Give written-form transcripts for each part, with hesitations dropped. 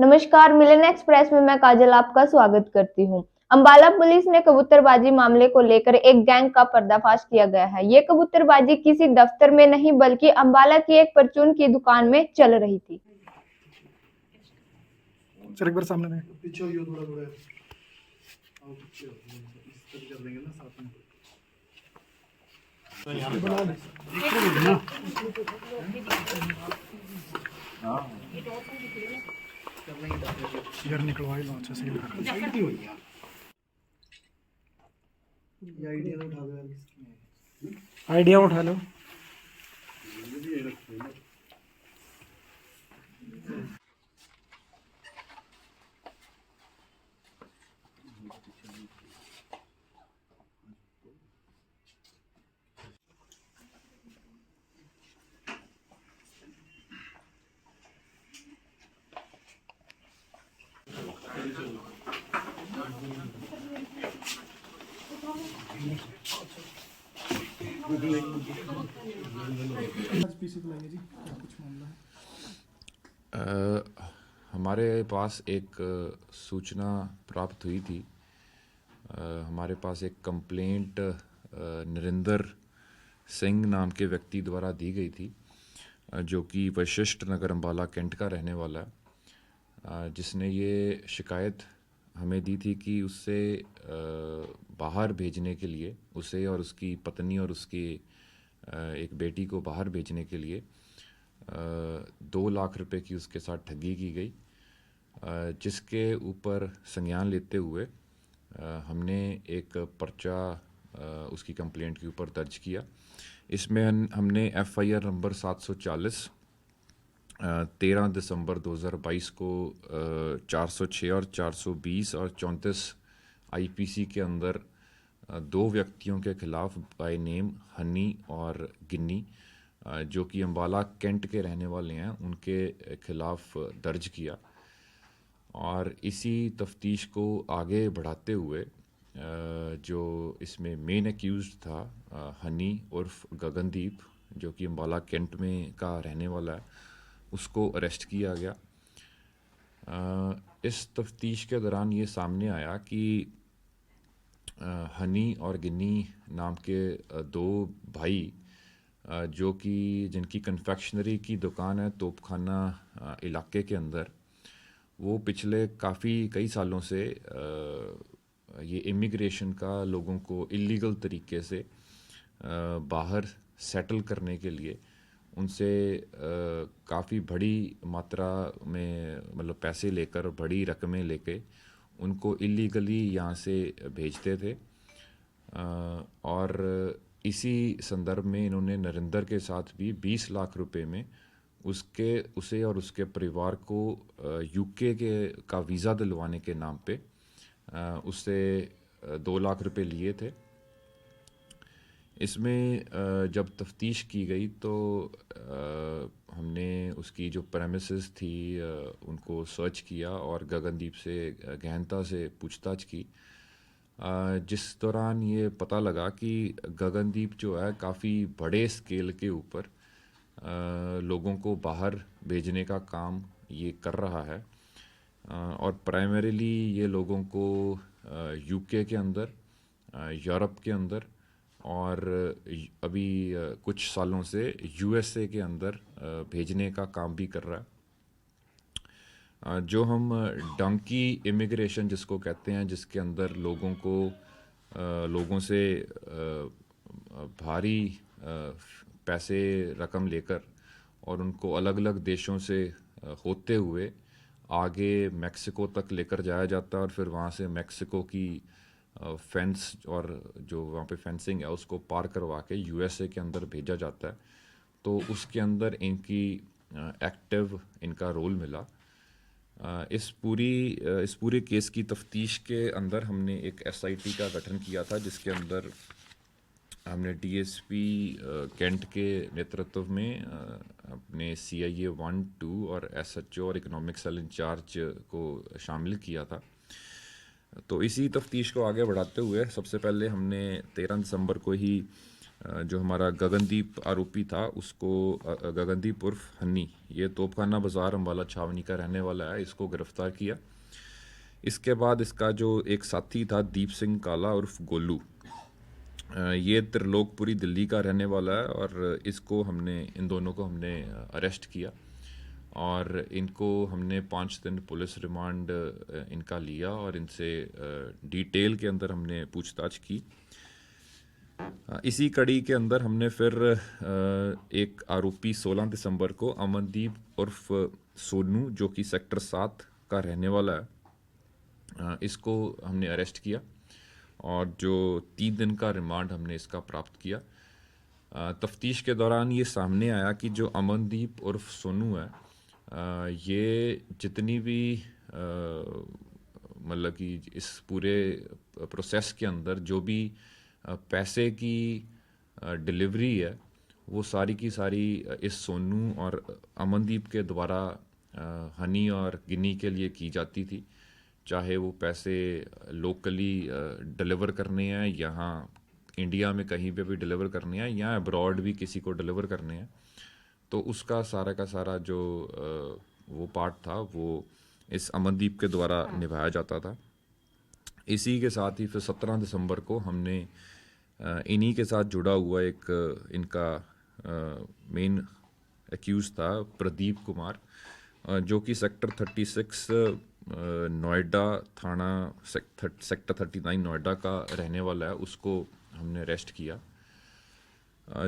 नमस्कार, मिलन एक्सप्रेस में मैं काजल आपका स्वागत करती हूँ। अंबाला पुलिस ने कबूतरबाजी मामले को लेकर एक गैंग का पर्दाफाश किया गया है। ये कबूतरबाजी किसी दफ्तर में नहीं बल्कि अंबाला की एक परचून की दुकान में चल रही थी। सर एक बार सामने में पीछे होइए थोड़ा थोड़ा और पीछे इस तरह कर देंगे ना साथ में तो यहां पे बना दे ना। हां यार निकलवाई लो अच्छे से साइड की हुई यार ये आइडिया उठा लो हमारे पास एक सूचना प्राप्त हुई थी। हमारे पास एक कंप्लेंट नरेंद्र सिंह नाम के व्यक्ति द्वारा दी गई थी, जो कि वशिष्ठ नगर अम्बाला कैंट का रहने वाला है, जिसने ये शिकायत हमें दी थी कि उससे बाहर भेजने के लिए, उसे और उसकी पत्नी और उसकी एक बेटी को बाहर भेजने के लिए 2 लाख रुपए की उसके साथ ठगी की गई, जिसके ऊपर संज्ञान लेते हुए हमने एक पर्चा उसकी कंप्लेंट के ऊपर दर्ज किया। इसमें हमने FIR नंबर 740 13 दिसंबर 2022 को 406 और 420 और 34 IPC के अंदर 2 व्यक्तियों के खिलाफ बाय नेम हनी और गिन्नी, जो कि अम्बाला कैंट के रहने वाले हैं, उनके खिलाफ दर्ज किया। और इसी तफ्तीश को आगे बढ़ाते हुए जो इसमें मेन एक्यूज़ड था हनी उर्फ गगनदीप, जो कि अम्बाला कैंट में का रहने वाला है, उसको अरेस्ट किया गया। इस तफ्तीश के दौरान ये सामने आया कि हनी और गिन्नी नाम के 2 भाई, जो कि जिनकी कन्फेक्शनरी की दुकान है तोपखाना इलाके के अंदर, वो पिछले कई सालों से ये इमिग्रेशन का लोगों को इलीगल तरीके से बाहर सेटल करने के लिए उनसे काफ़ी बड़ी मात्रा में मतलब पैसे लेकर, बड़ी रकमें लेके उनको इलीगली यहाँ से भेजते थे। और इसी संदर्भ में इन्होंने नरेंद्र के साथ भी 20 लाख रुपए में उसे और उसके परिवार को UK का वीज़ा दिलवाने के नाम पे उससे 2 लाख रुपए लिए थे। इसमें जब तफ्तीश की गई तो हमने उसकी जो प्रेमिसेस थी उनको सर्च किया और गगनदीप से गहनता से पूछताछ की, जिस दौरान ये पता लगा कि गगनदीप जो है काफ़ी बड़े स्केल के ऊपर लोगों को बाहर भेजने का काम ये कर रहा है, और प्राइमरीली ये लोगों को UK के अंदर, यूरोप के अंदर और अभी कुछ सालों से USA के अंदर भेजने का काम भी कर रहा है। जो हम डंकी इमिग्रेशन जिसको कहते हैं, जिसके अंदर लोगों से भारी पैसे रकम लेकर और उनको अलग अलग देशों से होते हुए आगे मेक्सिको तक लेकर जाया जाता है और फिर वहाँ से मेक्सिको की फेंस और जो वहाँ पे फेंसिंग है उसको पार करवा के USA के अंदर भेजा जाता है। तो उसके अंदर इनकी एक्टिव इनका रोल मिला। इस पूरे केस की तफ्तीश के अंदर हमने एक SIT का गठन किया था, जिसके अंदर हमने DSP कैंट के नेतृत्व में अपने CIA 1, 2 और SHO और इकोनॉमिक सेल इंचार्ज को शामिल किया था। तो इसी तफ्तीश को आगे बढ़ाते हुए सबसे पहले हमने 13 दिसंबर को ही जो हमारा गगनदीप आरोपी था उसको गगनदीप उर्फ हन्नी, ये तोपखाना बाज़ार अम्बाला छावनी का रहने वाला है, इसको गिरफ़्तार किया। इसके बाद इसका जो एक साथी था दीप सिंह काला उर्फ गोलू, ये त्रिलोकपुरी दिल्ली का रहने वाला है और इन दोनों को हमने अरेस्ट किया और इनको हमने 5 दिन पुलिस रिमांड इनका लिया और इनसे डिटेल के अंदर हमने पूछताछ की। इसी कड़ी के अंदर हमने फिर एक आरोपी 16 दिसंबर को अमनदीप उर्फ सोनू, जो कि सेक्टर 7 का रहने वाला है, इसको हमने अरेस्ट किया और जो 3 दिन का रिमांड हमने इसका प्राप्त किया। तफ्तीश के दौरान ये सामने आया कि जो अमनदीप उर्फ सोनू है, ये जितनी भी मतलब कि इस पूरे प्रोसेस के अंदर जो भी पैसे की डिलीवरी है, वो सारी की सारी इस सोनू और अमनदीप के द्वारा हनी और गिनी के लिए की जाती थी। चाहे वो पैसे लोकली डिलीवर करने हैं, यहाँ इंडिया में कहीं पे भी डिलीवर करने हैं या अब्रॉड भी किसी को डिलीवर करने हैं, तो उसका सारा का सारा जो वो पार्ट था वो इस अमनदीप के द्वारा निभाया जाता था। इसी के साथ ही फिर 17 दिसंबर को हमने इन्हीं के साथ जुड़ा हुआ एक इनका मेन एक्यूज था प्रदीप कुमार, जो कि सेक्टर 36 नोएडा थाना सेक्टर 39 नोएडा का रहने वाला है, उसको हमने अरेस्ट किया।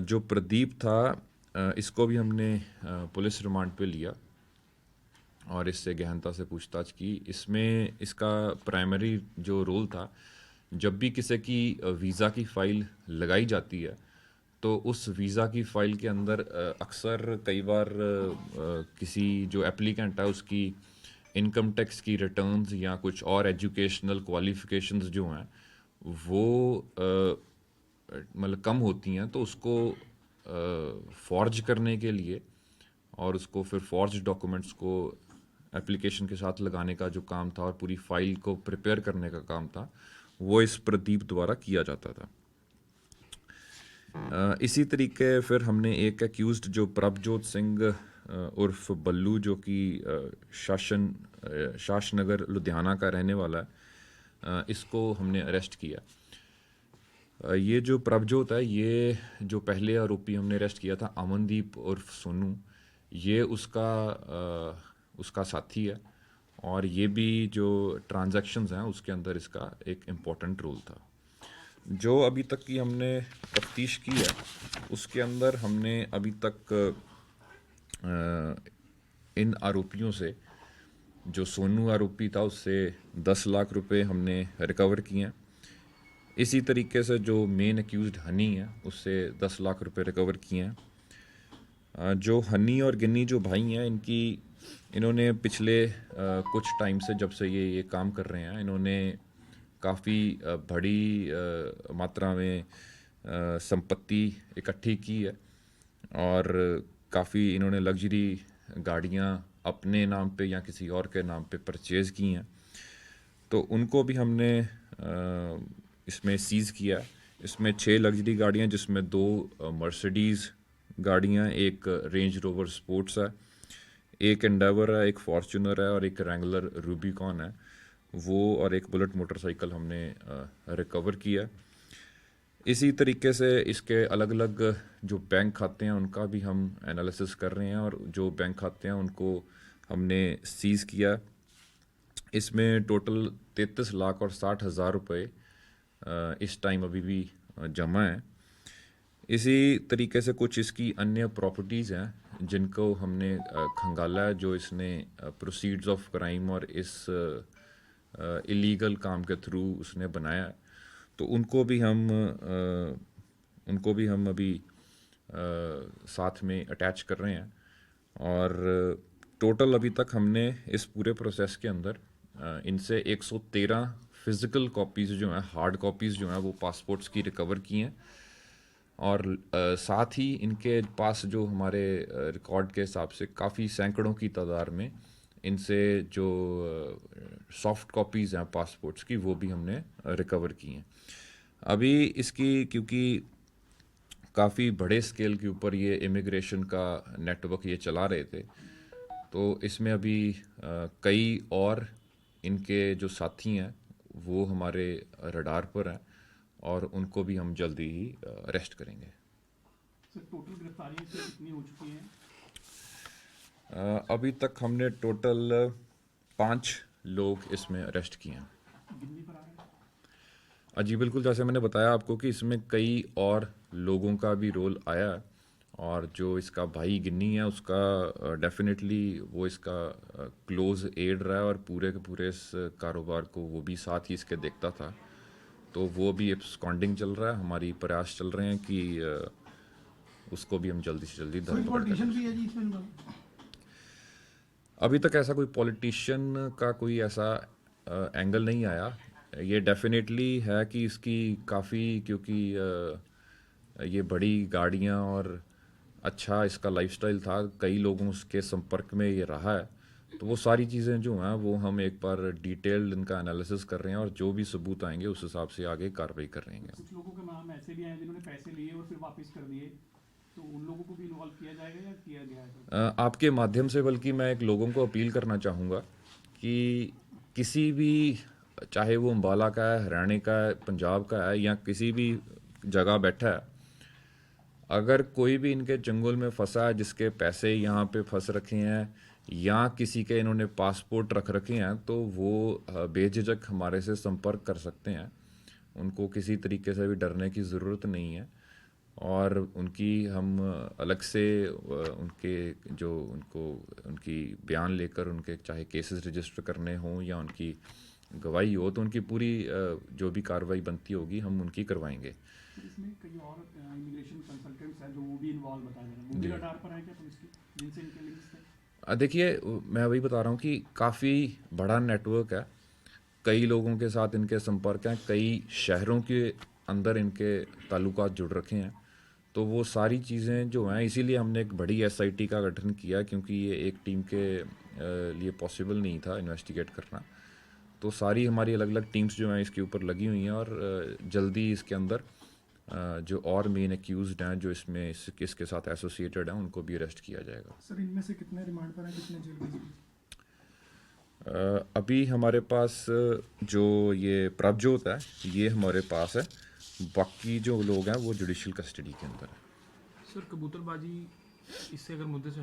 जो प्रदीप था, इसको भी हमने पुलिस रिमांड पे लिया और इससे गहनता से पूछताछ की। इसमें इसका प्राइमरी जो रोल था, जब भी किसी की वीज़ा की फ़ाइल लगाई जाती है तो उस वीज़ा की फ़ाइल के अंदर अक्सर कई बार किसी जो एप्लीकेंट है उसकी इनकम टैक्स की रिटर्न्स या कुछ और एजुकेशनल क्वालिफ़िकेशंस जो हैं वो मतलब कम होती हैं, तो उसको फॉर्ज करने के लिए और उसको फिर फॉर्ज डॉक्यूमेंट्स को एप्लीकेशन के साथ लगाने का जो काम था और पूरी फाइल को प्रिपेयर करने का काम था, वो इस प्रदीप द्वारा किया जाता था। इसी तरीके फिर हमने एक एक्यूज्ड जो प्रभजोत सिंह उर्फ बल्लू, जो कि शासनगर लुधियाना का रहने वाला है, इसको हमने अरेस्ट किया। ये जो प्रभजोत है, ये जो पहले आरोपी हमने अरेस्ट किया था अमनदीप उर्फ सोनू, ये उसका साथी है और ये भी जो ट्रांजैक्शंस हैं उसके अंदर इसका एक इम्पोर्टेंट रोल था। जो अभी तक की हमने तफ्तीश की है उसके अंदर हमने अभी तक इन आरोपियों से, जो सोनू आरोपी था उससे 10 लाख रुपए हमने रिकवर किए हैं। इसी तरीके से जो मेन एक्यूज्ड हनी है उससे 10 लाख रुपए रिकवर किए हैं। जो हनी और गिन्नी जो भाई हैं, इन्होंने पिछले कुछ टाइम से, जब से ये काम कर रहे हैं, इन्होंने काफ़ी बड़ी मात्रा में संपत्ति इकट्ठी की है और काफ़ी इन्होंने लग्जरी गाड़ियाँ अपने नाम पे या किसी और के नाम पे परचेज़ की हैं, तो उनको भी हमने इसमें सीज़ किया। इसमें 6 लग्जरी गाड़ियाँ, जिसमें 2 मर्सिडीज़ गाड़ियाँ, एक रेंज रोवर स्पोर्ट्स है, एक एंडेवर है, एक फॉर्च्यूनर है और एक रैंगलर रूबिकॉन है, वो और एक बुलेट मोटरसाइकिल हमने रिकवर किया। इसी तरीके से इसके अलग अलग जो बैंक खाते हैं उनका भी हम एनालिसिस कर रहे हैं और जो बैंक खाते हैं उनको हमने सीज़ किया। इसमें टोटल 33 लाख और 60,000 रुपये इस टाइम अभी भी जमा है। इसी तरीके से कुछ इसकी अन्य प्रॉपर्टीज़ हैं जिनको हमने खंगाला है, जो इसने प्रोसीड्स ऑफ क्राइम और इस इलीगल काम के थ्रू उसने बनाया है, तो उनको भी हम अभी साथ में अटैच कर रहे हैं। और टोटल अभी तक हमने इस पूरे प्रोसेस के अंदर इनसे 113 फिज़िकल कॉपीज़ जो हैं, हार्ड कॉपीज़ जो हैं, वो पासपोर्ट्स की रिकवर की हैं और साथ ही इनके पास जो हमारे रिकॉर्ड के हिसाब से काफ़ी सैकड़ों की तादाद में इनसे जो सॉफ्ट कॉपीज़ हैं पासपोर्ट्स की, वो भी हमने रिकवर की हैं। अभी इसकी क्योंकि काफ़ी बड़े स्केल के ऊपर ये इमिग्रेशन का नेटवर्क ये चला रहे थे। तो इसमें अभी कई और इनके जो साथी हैं वो हमारे रडार पर हैं और उनको भी हम जल्दी ही अरेस्ट करेंगे। सर टोटल गिरफ्तारियां सर कितनी हो चुकी हैं? अभी तक हमने टोटल 5 लोग इसमें अरेस्ट किए हैं। गिननी पर आ रहा है? जी बिल्कुल, जैसे मैंने बताया आपको कि इसमें कई और लोगों का भी रोल आया है और जो इसका भाई गिन्नी है उसका डेफिनेटली वो इसका क्लोज एड रहा है और पूरे के पूरे इस कारोबार को वो भी साथ ही इसके देखता था। तो वो भी एब्सकॉन्डिंग चल रहा है। हमारी प्रयास चल रहे हैं कि उसको भी हम जल्दी से जल्दी कोई धरपकड़ पॉलिटिशियन करें। भी है जी इसमें इन्वॉल्व? अभी तक ऐसा कोई पॉलिटिशियन का कोई ऐसा एंगल नहीं आया। ये डेफिनेटली है कि इसकी काफ़ी, क्योंकि ये बड़ी गाड़ियाँ और अच्छा इसका लाइफस्टाइल था, कई लोगों के संपर्क में ये रहा है। तो वो सारी चीज़ें जो हैं वो हम एक बार डिटेल्ड इनका एनालिसिस कर रहे हैं और जो भी सबूत आएंगे उस हिसाब से आगे कार्रवाई कर रहे हैं। कुछ लोगों के नाम ऐसे भी हैं जिन्होंने पैसे लिए और फिर वापस कर दिए, तो उन लोगों को भी इन्वॉल्व किया जाएगा या किया गया है? आपके माध्यम से बल्कि मैं एक लोगों को अपील करना चाहूँगा कि किसी भी, चाहे वो अम्बाला का है, हरियाणा का है, पंजाब का है या किसी भी जगह बैठा है, अगर कोई भी इनके चंगुल में फंसा है जिसके पैसे यहाँ पे फंस रखे हैं या किसी के इन्होंने पासपोर्ट रख रखे हैं, तो वो बेझिझक हमारे से संपर्क कर सकते हैं। उनको किसी तरीके से भी डरने की ज़रूरत नहीं है और उनकी हम अलग से उनके जो उनको उनकी बयान लेकर उनके चाहे केसेस रजिस्टर करने हों या उनकी गवाही हो, तो उनकी पूरी जो भी कार्रवाई बनती होगी हम उनकी करवाएंगे। फिर इसमें कई और इमिग्रेशन कंसल्टेंट्स हैं जो वो भी इन्वॉल्व बता रहे हैं, वो भी रडार पर हैं क्या पुलिस की, जिनसे इनके लिंक्स थे? देखिए, मैं वही बता रहा हूँ कि काफ़ी बड़ा नेटवर्क है, कई लोगों के साथ इनके संपर्क हैं, कई शहरों के अंदर इनके ताल्लुकात जुड़ रखे हैं। तो वो सारी चीज़ें जो हैं, इसीलिए हमने एक बड़ी एसआईटी का गठन किया, क्योंकि ये एक टीम के लिए पॉसिबल नहीं था इन्वेस्टिगेट करना। तो सारी हमारी अलग अलग टीम्स जो हैं इसके ऊपर लगी हुई हैं और जल्दी इसके अंदर जो और मेन एक्यूज्ड हैं जो इसमें इसके साथ एसोसिएटेड हैं उनको भी अरेस्ट किया जाएगा। सर इनमें से कितने रिमांड पर हैं, कितने जेल भेजे? अभी हमारे पास जो ये प्रभजोत है ये हमारे पास है, बाकी जो लोग हैं वो जुडिशियल कस्टडी के अंदर है। सर कबूतरबाजी इससे अगर मुद्दे से